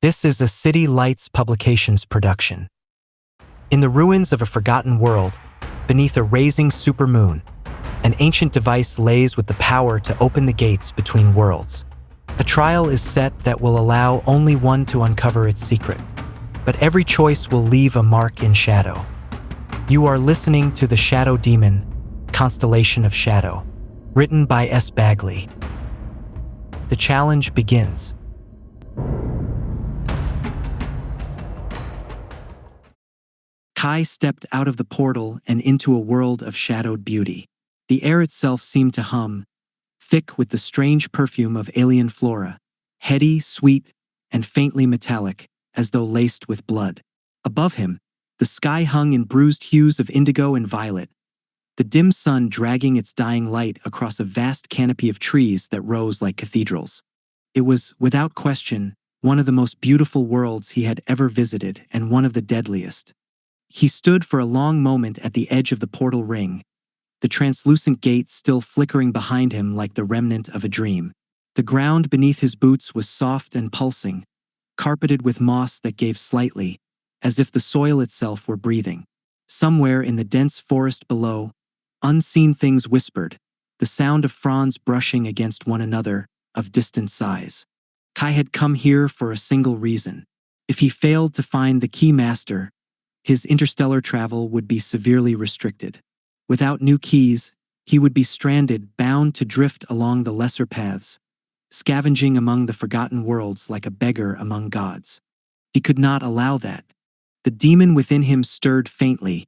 This is a City Lights Publications production. In the ruins of a forgotten world, beneath a rising supermoon, an ancient device lays with the power to open the gates between worlds. A trial is set that will allow only one to uncover its secret, but every choice will leave a mark in shadow. You are listening to The Shadow Demon, Constellation of Shadow, written by S. Baggley. The challenge begins. Kai stepped out of the portal and into a world of shadowed beauty. The air itself seemed to hum, thick with the strange perfume of alien flora, heady, sweet, and faintly metallic, as though laced with blood. Above him, the sky hung in bruised hues of indigo and violet, the dim sun dragging its dying light across a vast canopy of trees that rose like cathedrals. It was, without question, one of the most beautiful worlds he had ever visited and one of the deadliest. He stood for a long moment at the edge of the portal ring, the translucent gate still flickering behind him like the remnant of a dream. The ground beneath his boots was soft and pulsing, carpeted with moss that gave slightly, as if the soil itself were breathing. Somewhere in the dense forest below, unseen things whispered, the sound of fronds brushing against one another, of distant sighs. Kai had come here for a single reason. If he failed to find the key master, his interstellar travel would be severely restricted. Without new keys, he would be stranded, bound to drift along the lesser paths, scavenging among the forgotten worlds like a beggar among gods. He could not allow that. The demon within him stirred faintly,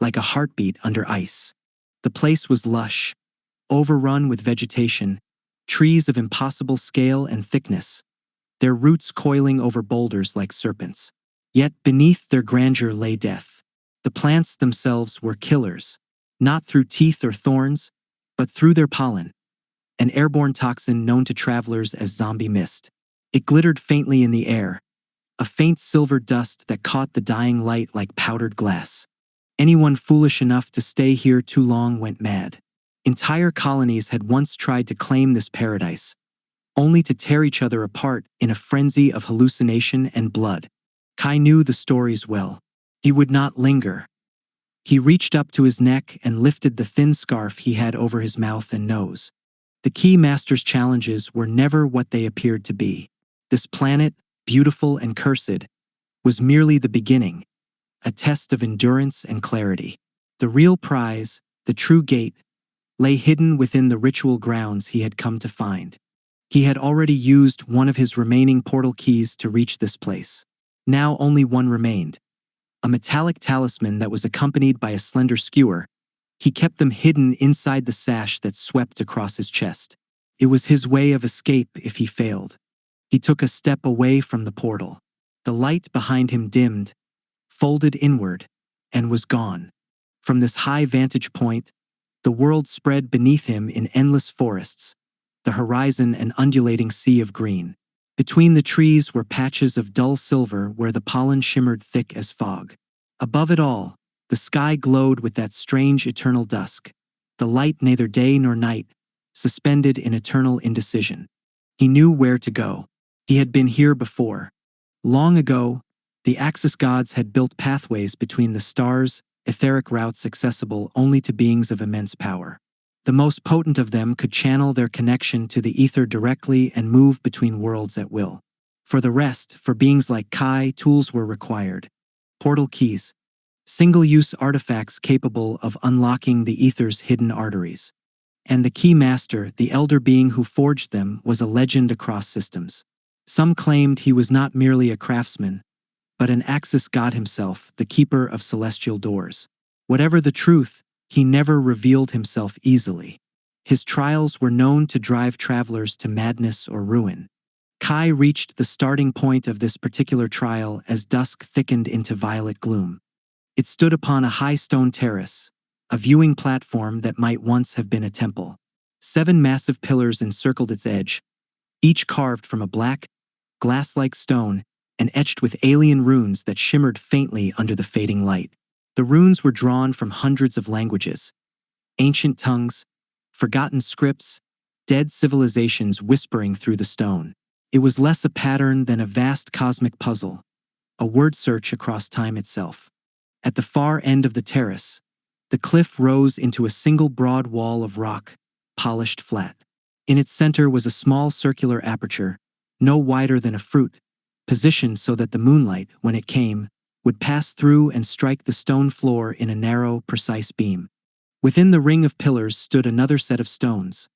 like a heartbeat under ice. The place was lush, overrun with vegetation, trees of impossible scale and thickness, their roots coiling over boulders like serpents. Yet beneath their grandeur lay death. The plants themselves were killers, not through teeth or thorns, but through their pollen, an airborne toxin known to travelers as zombie mist. It glittered faintly in the air, a faint silver dust that caught the dying light like powdered glass. Anyone foolish enough to stay here too long went mad. Entire colonies had once tried to claim this paradise, only to tear each other apart in a frenzy of hallucination and blood. Kai knew the stories well. He would not linger. He reached up to his neck and lifted the thin scarf he had over his mouth and nose. The Key Master's challenges were never what they appeared to be. This planet, beautiful and cursed, was merely the beginning, a test of endurance and clarity. The real prize, the true gate, lay hidden within the ritual grounds he had come to find. He had already used one of his remaining portal keys to reach this place. Now only one remained, a metallic talisman that was accompanied by a slender skewer. He kept them hidden inside the sash that swept across his chest. It was his way of escape if he failed. He took a step away from the portal. The light behind him dimmed, folded inward, and was gone. From this high vantage point, the world spread beneath him in endless forests, the horizon an undulating sea of green. Between the trees were patches of dull silver where the pollen shimmered thick as fog. Above it all, the sky glowed with that strange eternal dusk, the light neither day nor night, suspended in eternal indecision. He knew where to go. He had been here before. Long ago, the Axis gods had built pathways between the stars, etheric routes accessible only to beings of immense power. The most potent of them could channel their connection to the ether directly and move between worlds at will. For the rest, for beings like Kai, tools were required. Portal keys, single-use artifacts capable of unlocking the ether's hidden arteries. And the Key Master, the elder being who forged them, was a legend across systems. Some claimed he was not merely a craftsman, but an Axis god himself, the keeper of celestial doors. Whatever the truth, he never revealed himself easily. His trials were known to drive travelers to madness or ruin. Kai reached the starting point of this particular trial as dusk thickened into violet gloom. It stood upon a high stone terrace, a viewing platform that might once have been a temple. 7 massive pillars encircled its edge, each carved from a black, glass-like stone and etched with alien runes that shimmered faintly under the fading light. The runes were drawn from hundreds of languages, ancient tongues, forgotten scripts, dead civilizations whispering through the stone. It was less a pattern than a vast cosmic puzzle, a word search across time itself. At the far end of the terrace, the cliff rose into a single broad wall of rock, polished flat. In its center was a small circular aperture, no wider than a fruit, positioned so that the moonlight, when it came, would pass through and strike the stone floor in a narrow, precise beam. Within the ring of pillars stood another set of stones,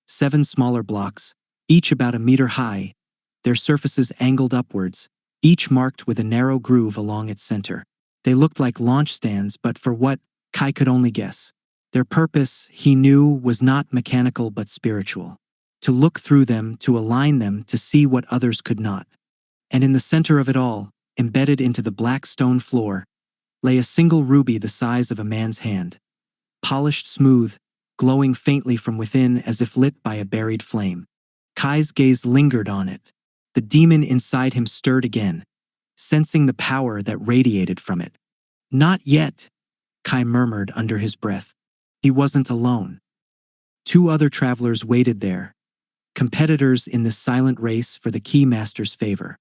7 smaller blocks, each about a meter high, their surfaces angled upwards, each marked with a narrow groove along its center. They looked like launch stands, but for what, Kai could only guess. Their purpose, he knew, was not mechanical but spiritual. To look through them, to align them, to see what others could not. And in the center of it all, embedded into the black stone floor, lay a single ruby the size of a man's hand. Polished smooth, glowing faintly from within as if lit by a buried flame. Kai's gaze lingered on it. The demon inside him stirred again, sensing the power that radiated from it. Not yet, Kai murmured under his breath. He wasn't alone. 2 other travelers waited there, competitors in this silent race for the key master's favor.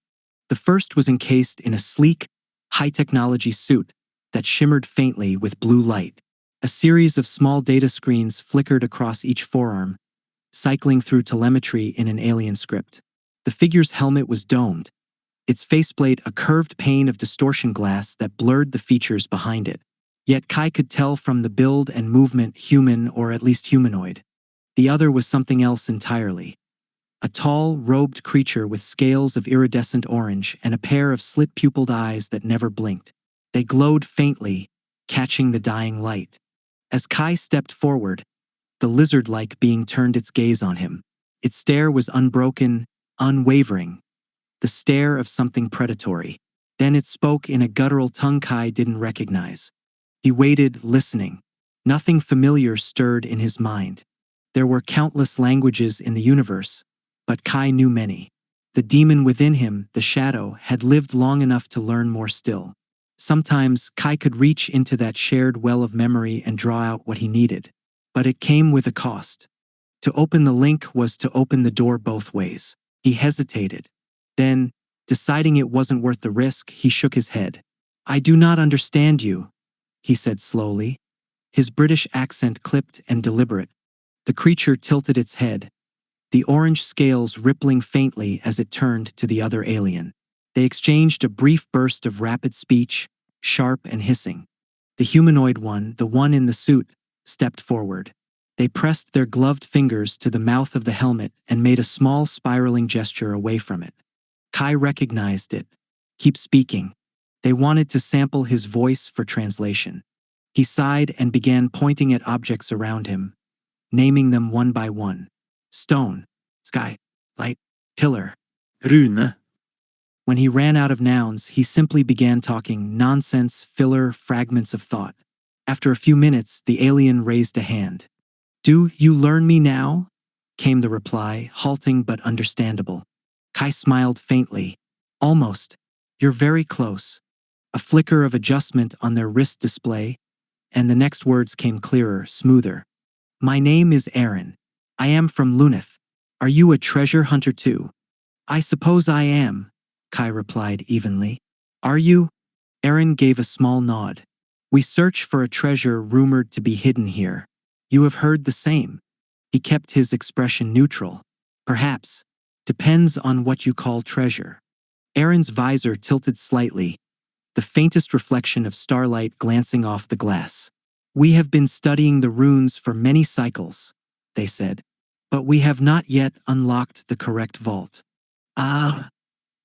The first was encased in a sleek, high-technology suit that shimmered faintly with blue light. A series of small data screens flickered across each forearm, cycling through telemetry in an alien script. The figure's helmet was domed, its faceplate a curved pane of distortion glass that blurred the features behind it. Yet Kai could tell from the build and movement human, or at least humanoid. The other was something else entirely. A tall, robed creature with scales of iridescent orange and a pair of slit-pupilled eyes that never blinked. They glowed faintly, catching the dying light. As Kai stepped forward, the lizard-like being turned its gaze on him. Its stare was unbroken, unwavering, the stare of something predatory. Then it spoke in a guttural tongue Kai didn't recognize. He waited, listening. Nothing familiar stirred in his mind. There were countless languages in the universe, but Kai knew many. The demon within him, the shadow, had lived long enough to learn more still. Sometimes Kai could reach into that shared well of memory and draw out what he needed. But it came with a cost. To open the link was to open the door both ways. He hesitated. Then, deciding it wasn't worth the risk, he shook his head. "I do not understand you," he said slowly, his British accent clipped and deliberate. The creature tilted its head, the orange scales rippling faintly as it turned to the other alien. They exchanged a brief burst of rapid speech, sharp and hissing. The humanoid one, the one in the suit, stepped forward. They pressed their gloved fingers to the mouth of the helmet and made a small spiraling gesture away from it. Kai recognized it. "Keep speaking." They wanted to sample his voice for translation. He sighed and began pointing at objects around him, naming them one by one. Stone, sky, light, pillar, rune. When he ran out of nouns, he simply began talking nonsense, filler, fragments of thought. After a few minutes, the alien raised a hand. "Do you learn me now?" came the reply, halting but understandable. Kai smiled faintly. "Almost. You're very close." A flicker of adjustment on their wrist display, and the next words came clearer, smoother. "My name is Aaron. I am from Lunith. Are you a treasure hunter too?" "I suppose I am," Kai replied evenly. "Are you?" Aaron gave a small nod. "We search for a treasure rumored to be hidden here. You have heard the same." He kept his expression neutral. "Perhaps. Depends on what you call treasure." Aaron's visor tilted slightly, the faintest reflection of starlight glancing off the glass. "We have been studying the runes for many cycles," they said, "but we have not yet unlocked the correct vault." "Ah,"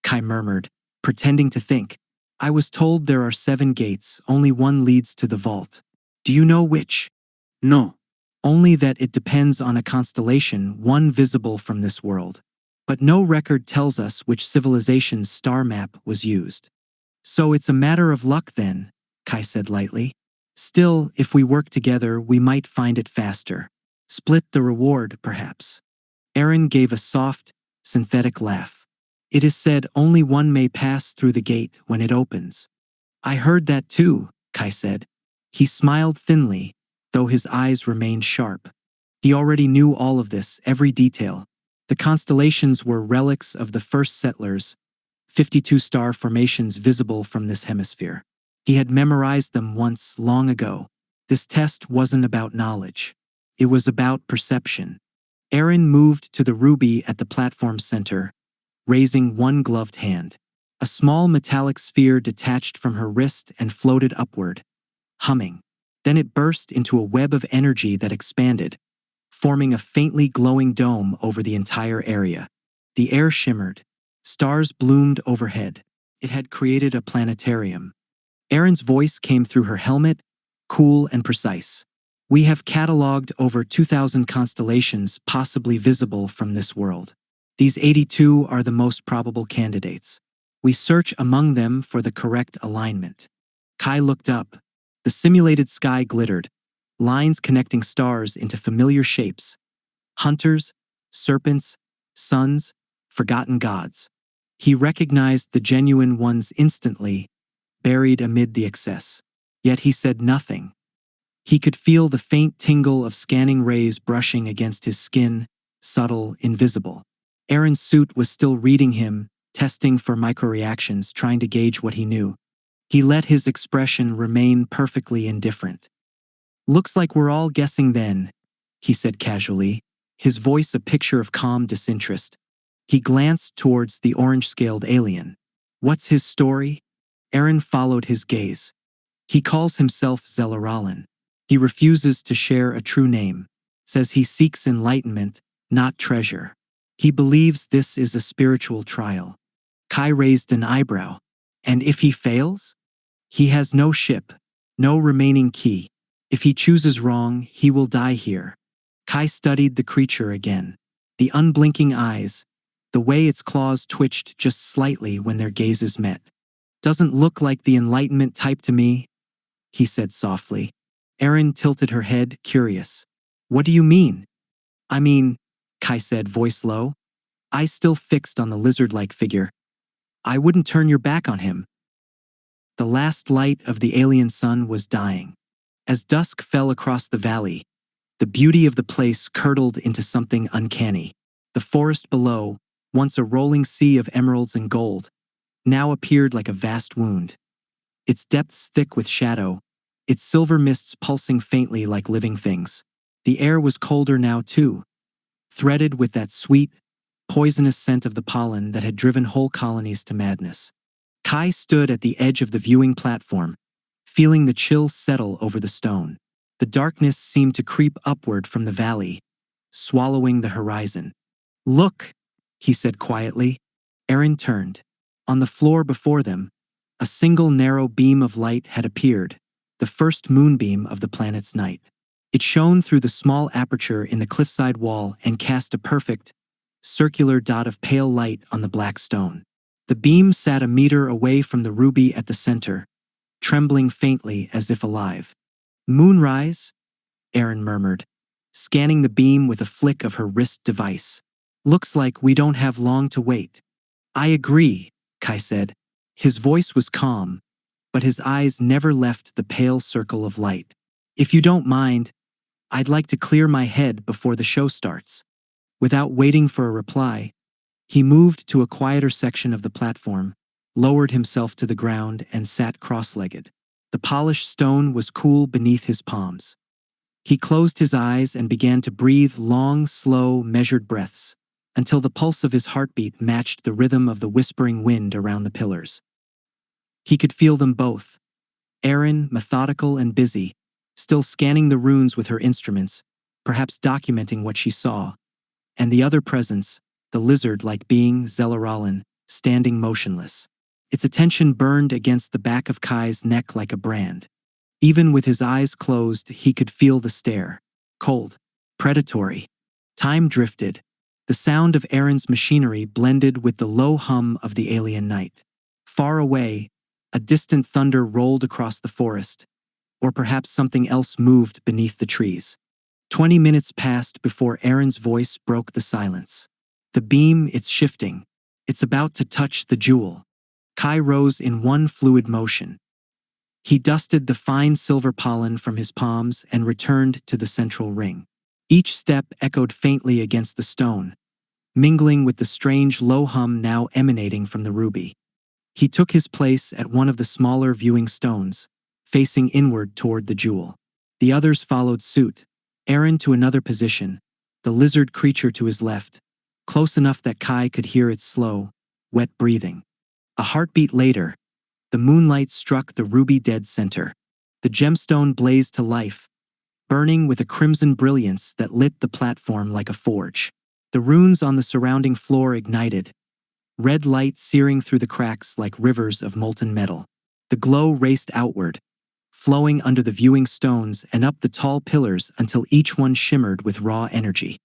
Kai murmured, pretending to think. "I was told there are 7 gates, only one leads to the vault. Do you know which?" "No. Only that it depends on a constellation, one visible from this world. But no record tells us which civilization's star map was used." "So it's a matter of luck then," Kai said lightly. "Still, if we work together, we might find it faster. Split the reward, perhaps." Aaron gave a soft, synthetic laugh. "It is said only one may pass through the gate when it opens." "I heard that too," Kai said. He smiled thinly, though his eyes remained sharp. He already knew all of this, every detail. The constellations were relics of the first settlers, 52 star formations visible from this hemisphere. He had memorized them once long ago. This test wasn't about knowledge. It was about perception. Aaron moved to the ruby at the platform center, raising one gloved hand. A small metallic sphere detached from her wrist and floated upward, humming. Then it burst into a web of energy that expanded, forming a faintly glowing dome over the entire area. The air shimmered. Stars bloomed overhead. It had created a planetarium. Erin's voice came through her helmet, cool and precise. We have cataloged over 2,000 constellations possibly visible from this world. These 82 are the most probable candidates. We search among them for the correct alignment. Kai looked up. The simulated sky glittered, lines connecting stars into familiar shapes. Hunters, serpents, suns, forgotten gods. He recognized the genuine ones instantly, buried amid the excess. Yet he said nothing. He could feel the faint tingle of scanning rays brushing against his skin, subtle, invisible. Aaron's suit was still reading him, testing for microreactions, trying to gauge what he knew. He let his expression remain perfectly indifferent. Looks like we're all guessing then, he said casually, his voice a picture of calm disinterest. He glanced towards the orange-scaled alien. What's his story? Aaron followed his gaze. He calls himself Zelaralan. He refuses to share a true name, says he seeks enlightenment, not treasure. He believes this is a spiritual trial. Kai raised an eyebrow. And if he fails? He has no ship, no remaining key. If he chooses wrong, he will die here. Kai studied the creature again. The unblinking eyes, the way its claws twitched just slightly when their gazes met. Doesn't look like the enlightenment type to me, he said softly. Aaron tilted her head, curious. What do you mean? I mean, Kai said, voice low, eyes still fixed on the lizard-like figure. I wouldn't turn your back on him. The last light of the alien sun was dying. As dusk fell across the valley, the beauty of the place curdled into something uncanny. The forest below, once a rolling sea of emeralds and gold, now appeared like a vast wound. Its depths thick with shadow, its silver mists pulsing faintly like living things. The air was colder now too, threaded with that sweet, poisonous scent of the pollen that had driven whole colonies to madness. Kai stood at the edge of the viewing platform, feeling the chill settle over the stone. The darkness seemed to creep upward from the valley, swallowing the horizon. Look, he said quietly. Aaron turned. On the floor before them, a single narrow beam of light had appeared, the first moonbeam of the planet's night. It shone through the small aperture in the cliffside wall and cast a perfect, circular dot of pale light on the black stone. The beam sat a meter away from the ruby at the center, trembling faintly as if alive. Moonrise? Aaron murmured, scanning the beam with a flick of her wrist device. Looks like we don't have long to wait. I agree, Kai said. His voice was calm, but his eyes never left the pale circle of light. If you don't mind, I'd like to clear my head before the show starts. Without waiting for a reply, he moved to a quieter section of the platform, lowered himself to the ground, and sat cross-legged. The polished stone was cool beneath his palms. He closed his eyes and began to breathe long, slow, measured breaths, until the pulse of his heartbeat matched the rhythm of the whispering wind around the pillars. He could feel them both. Aaron, methodical and busy, still scanning the runes with her instruments, perhaps documenting what she saw, and the other presence, the lizard-like being, Zelaralan, standing motionless. Its attention burned against the back of Kai's neck like a brand. Even with his eyes closed, he could feel the stare. Cold, predatory. Time drifted. The sound of Aaron's machinery blended with the low hum of the alien night. Far away, a distant thunder rolled across the forest, or perhaps something else moved beneath the trees. 20 minutes passed before Aaron's voice broke the silence. The beam, it's shifting. It's about to touch the jewel. Kai rose in one fluid motion. He dusted the fine silver pollen from his palms and returned to the central ring. Each step echoed faintly against the stone, mingling with the strange low hum now emanating from the ruby. He took his place at one of the smaller viewing stones, facing inward toward the jewel. The others followed suit, Aaron to another position, the lizard creature to his left, close enough that Kai could hear its slow, wet breathing. A heartbeat later, the moonlight struck the ruby dead center. The gemstone blazed to life, burning with a crimson brilliance that lit the platform like a forge. The runes on the surrounding floor ignited, red light searing through the cracks like rivers of molten metal. The glow raced outward, flowing under the viewing stones and up the tall pillars until each one shimmered with raw energy.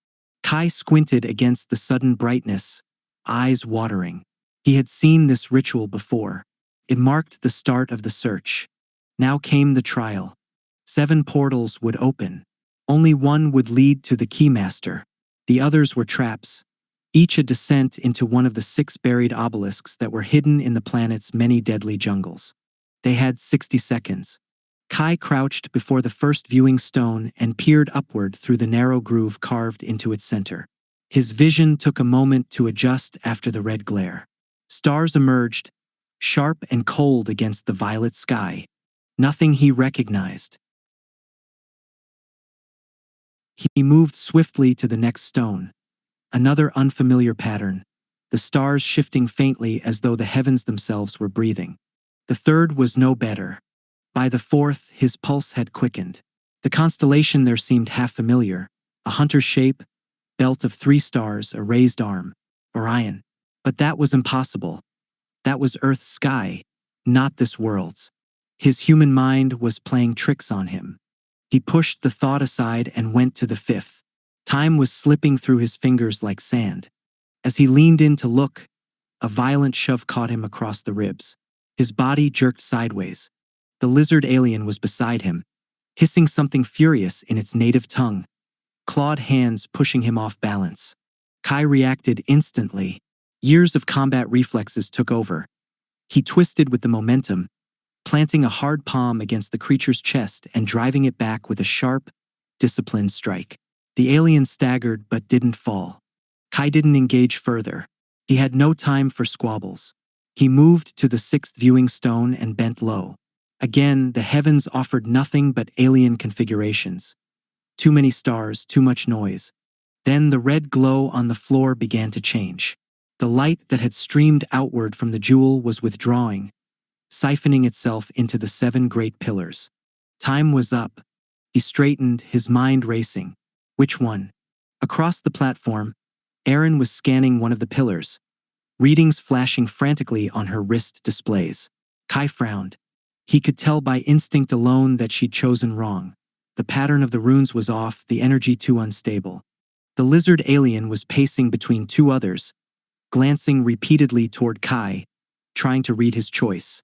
Kai squinted against the sudden brightness, eyes watering. He had seen this ritual before. It marked the start of the search. Now came the trial. 7 portals would open. Only one would lead to the Keymaster. The others were traps, each a descent into one of the 6 buried obelisks that were hidden in the planet's many deadly jungles. They had 60 seconds. Kai crouched before the first viewing stone and peered upward through the narrow groove carved into its center. His vision took a moment to adjust after the red glare. Stars emerged, sharp and cold against the violet sky. Nothing he recognized. He moved swiftly to the next stone. Another unfamiliar pattern, the stars shifting faintly as though the heavens themselves were breathing. The third was no better. By the fourth, his pulse had quickened. The constellation there seemed half familiar, a hunter's shape, belt of 3 stars, a raised arm, Orion. But that was impossible. That was Earth's sky, not this world's. His human mind was playing tricks on him. He pushed the thought aside and went to the 5th. Time was slipping through his fingers like sand. As he leaned in to look, a violent shove caught him across the ribs. His body jerked sideways. The lizard alien was beside him, hissing something furious in its native tongue, clawed hands pushing him off balance. Kai reacted instantly. Years of combat reflexes took over. He twisted with the momentum, planting a hard palm against the creature's chest and driving it back with a sharp, disciplined strike. The alien staggered but didn't fall. Kai didn't engage further. He had no time for squabbles. He moved to the 6th viewing stone and bent low. Again, the heavens offered nothing but alien configurations. Too many stars, too much noise. Then the red glow on the floor began to change. The light that had streamed outward from the jewel was withdrawing, siphoning itself into the 7 great pillars. Time was up. He straightened, his mind racing. Which one? Across the platform, Aaron was scanning one of the pillars, readings flashing frantically on her wrist displays. Kai frowned. He could tell by instinct alone that she'd chosen wrong. The pattern of the runes was off, the energy too unstable. The lizard alien was pacing between 2 others, glancing repeatedly toward Kai, trying to read his choice.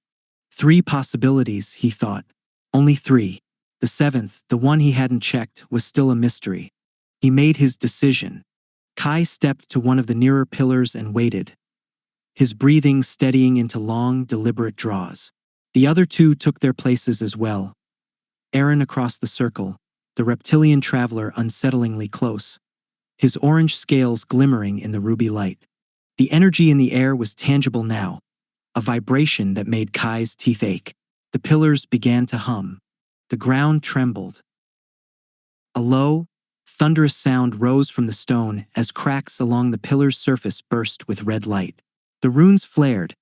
3 possibilities, he thought. Only 3. The 7th, the one he hadn't checked, was still a mystery. He made his decision. Kai stepped to one of the nearer pillars and waited, his breathing steadying into long, deliberate draws. The other 2 took their places as well. Aaron across the circle, the reptilian traveler unsettlingly close, his orange scales glimmering in the ruby light. The energy in the air was tangible now, a vibration that made Kai's teeth ache. The pillars began to hum. The ground trembled. A low, thunderous sound rose from the stone as cracks along the pillar's surface burst with red light. The runes flared,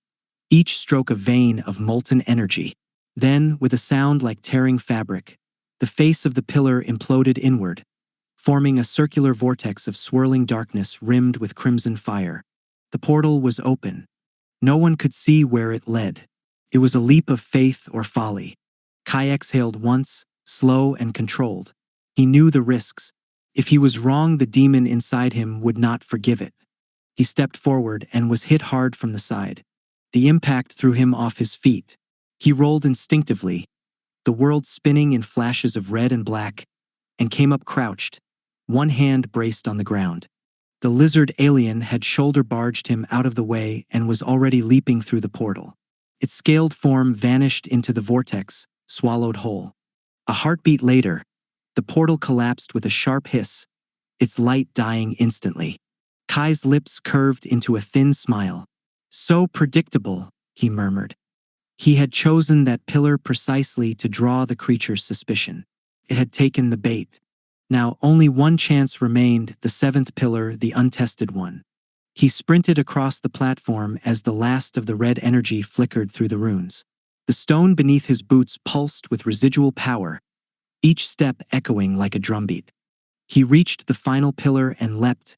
each stroke a vein of molten energy. Then, with a sound like tearing fabric, the face of the pillar imploded inward, forming a circular vortex of swirling darkness rimmed with crimson fire. The portal was open. No one could see where it led. It was a leap of faith or folly. Kai exhaled once, slow and controlled. He knew the risks. If he was wrong, the demon inside him would not forgive it. He stepped forward and was hit hard from the side. The impact threw him off his feet. He rolled instinctively, the world spinning in flashes of red and black, and came up crouched, one hand braced on the ground. The lizard alien had shoulder-barged him out of the way and was already leaping through the portal. Its scaled form vanished into the vortex, swallowed whole. A heartbeat later, the portal collapsed with a sharp hiss, its light dying instantly. Kai's lips curved into a thin smile. So predictable, he murmured. He had chosen that pillar precisely to draw the creature's suspicion. It had taken the bait. Now only one chance remained, the seventh pillar, the untested one. He sprinted across the platform as the last of the red energy flickered through the runes. The stone beneath his boots pulsed with residual power, each step echoing like a drumbeat. He reached the final pillar and leapt,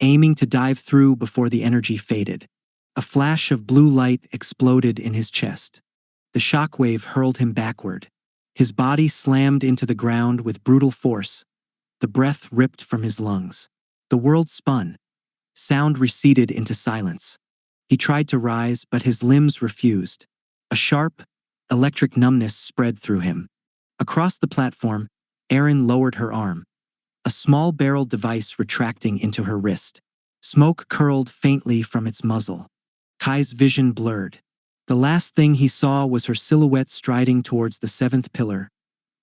aiming to dive through before the energy faded. A flash of blue light exploded in his chest. The shockwave hurled him backward. His body slammed into the ground with brutal force. The breath ripped from his lungs. The world spun. Sound receded into silence. He tried to rise, but his limbs refused. A sharp, electric numbness spread through him. Across the platform, Erin lowered her arm, a small barrel device retracting into her wrist. Smoke curled faintly from its muzzle. Kai's vision blurred. The last thing he saw was her silhouette striding towards the seventh pillar,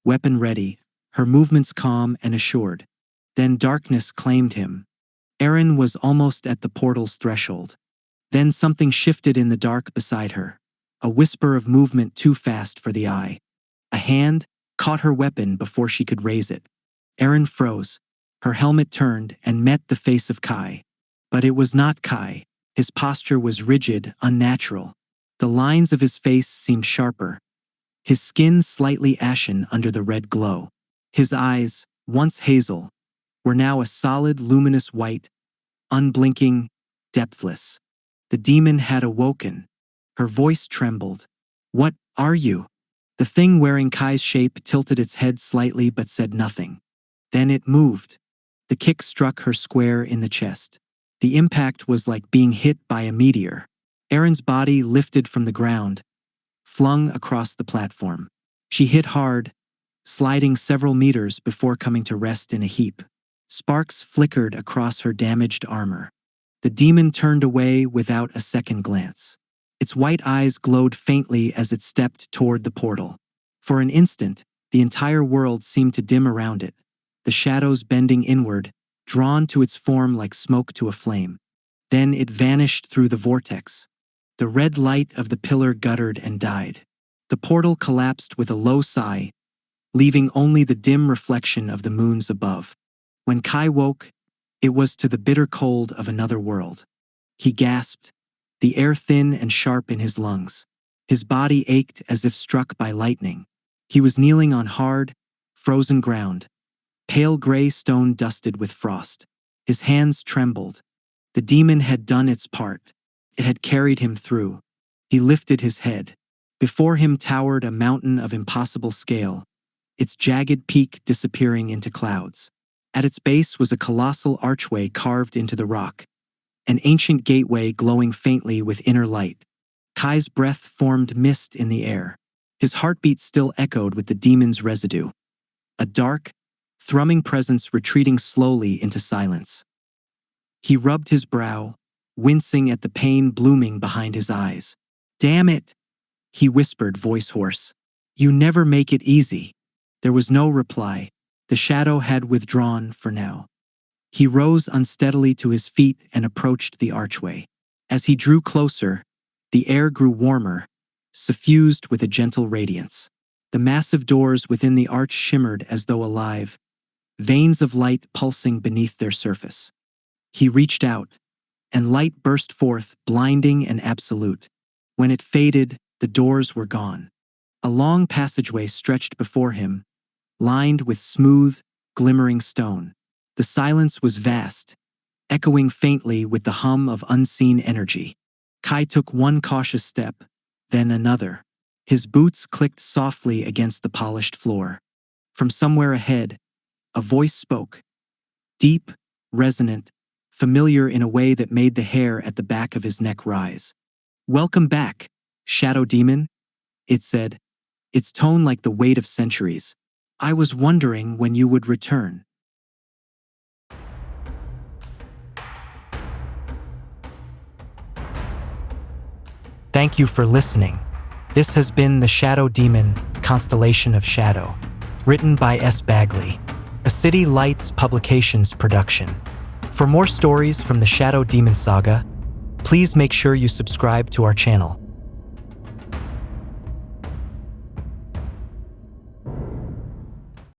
weapon ready, her movements calm and assured. Then darkness claimed him. Erin was almost at the portal's threshold. Then something shifted in the dark beside her, a whisper of movement too fast for the eye. A hand caught her weapon before she could raise it. Erin froze. Her helmet turned and met the face of Kai. But it was not Kai. His posture was rigid, unnatural. The lines of his face seemed sharper, his skin slightly ashen under the red glow. His eyes, once hazel, were now a solid, luminous white, unblinking, depthless. The demon had awoken. Her voice trembled. "What are you?" The thing wearing Kai's shape tilted its head slightly but said nothing. Then it moved. The kick struck her square in the chest. The impact was like being hit by a meteor. Erin's body lifted from the ground, flung across the platform. She hit hard, sliding several meters before coming to rest in a heap. Sparks flickered across her damaged armor. The demon turned away without a second glance. Its white eyes glowed faintly as it stepped toward the portal. For an instant, the entire world seemed to dim around it, the shadows bending inward, drawn to its form like smoke to a flame. Then it vanished through the vortex. The red light of the pillar guttered and died. The portal collapsed with a low sigh, leaving only the dim reflection of the moons above. When Kai woke, it was to the bitter cold of another world. He gasped, the air thin and sharp in his lungs. His body ached as if struck by lightning. He was kneeling on hard, frozen ground, pale gray stone dusted with frost. His hands trembled. The demon had done its part. It had carried him through. He lifted his head. Before him towered a mountain of impossible scale, its jagged peak disappearing into clouds. At its base was a colossal archway carved into the rock, an ancient gateway glowing faintly with inner light. Kai's breath formed mist in the air. His heartbeat still echoed with the demon's residue. A dark, thrumming presence retreating slowly into silence. He rubbed his brow, wincing at the pain blooming behind his eyes. "Damn it," he whispered, voice hoarse. "You never make it easy." There was no reply. The shadow had withdrawn for now. He rose unsteadily to his feet and approached the archway. As he drew closer, the air grew warmer, suffused with a gentle radiance. The massive doors within the arch shimmered as though alive, veins of light pulsing beneath their surface. He reached out, and light burst forth, blinding and absolute. When it faded, the doors were gone. A long passageway stretched before him, lined with smooth, glimmering stone. The silence was vast, echoing faintly with the hum of unseen energy. Kai took one cautious step, then another. His boots clicked softly against the polished floor. From somewhere ahead, a voice spoke. Deep, resonant, familiar in a way that made the hair at the back of his neck rise. "Welcome back, Shadow Demon," it said, its tone like the weight of centuries. "I was wondering when you would return." Thank you for listening. This has been The Shadow Demon, Constellation of Shadow, written by S. Baggley, a City Lights Publications production. For more stories from the Shadow Demon Saga, please make sure you subscribe to our channel.